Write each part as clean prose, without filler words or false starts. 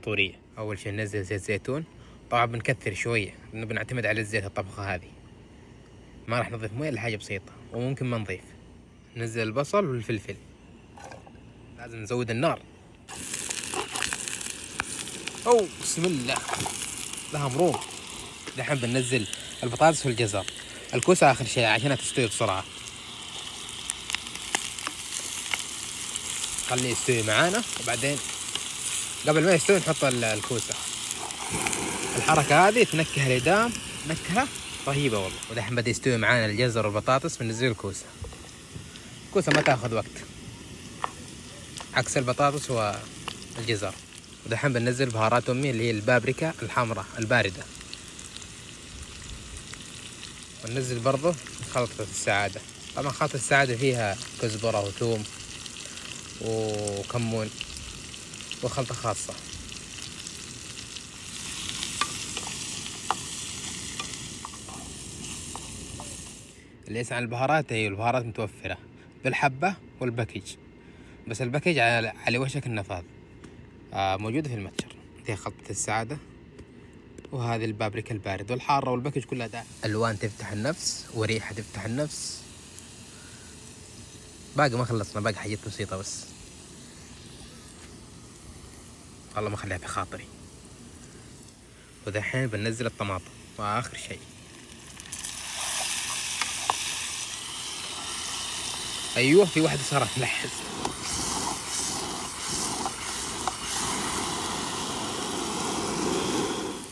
أسطورية. أول شي ننزل زيت زيتون، طبعا بنكثر شوية لأنه بنعتمد على الزيت الطبخة هذه، ما راح نضيف موية إلا حاجة بسيطة، وممكن ما نضيف. ننزل البصل والفلفل، لازم نزود النار. أو بسم الله، لها مروم. دحين بننزل البطاطس والجزر. الكوسة آخر شي عشانها تستوي بسرعة، خليه يستوي معانا، وبعدين قبل ما يستوي نحط الكوسة. الحركة هذه تنكه الإدام نكهة رهيبة والله. ودحين بدأ يستوي معانا الجزر والبطاطس، بننزل الكوسة. الكوسة ما تاخذ وقت عكس البطاطس والجزر. ودحين بننزل بهارات أمي اللي هي البابريكا الحمراء الباردة، وننزل برضه خلطة السعادة. طبعا خلطة السعادة فيها كزبرة وثوم وكمون وخلطة خاصة. اللي يسعى البهارات، هي البهارات متوفرة بالحبة والباكج، بس الباكج على وشك النفاذ. موجودة في المتجر. دي خلطة السعادة، وهذه البابريكا البارد والحارة، والباكج كلها ده ألوان تفتح النفس وريحة تفتح النفس. باقي ما خلصنا، باقي حاجات بسيطة بس، والله ما خليها بخاطري. ودحين بننزل الطماطم وآخر شيء. أيوه، في واحدة صارت تلحس.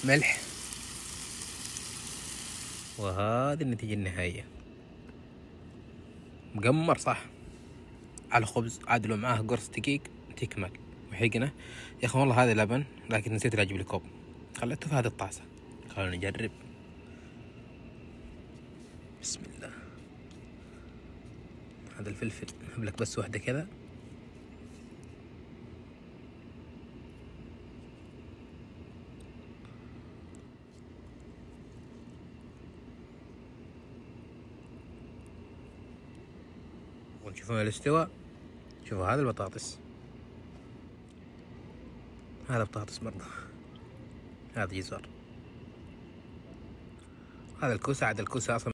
ملح، وهذه النتيجة النهائية. مقمر صح؟ على خبز عادلوا معاه قرص دقيق تكمل، وحقنة. يا أخي والله هذا لبن، لكن نسيت أجيب لي كوب، خليته في هذه الطاسة. خلونا نجرب. بسم الله. هذا الفلفل أبلك بس واحدة كذا. ونشوفون الاستواء. شوفوا هذا البطاطس، هذا بطاطس برضه، هذا جزر، هذا الكوسة. عاد الكوسة أصلا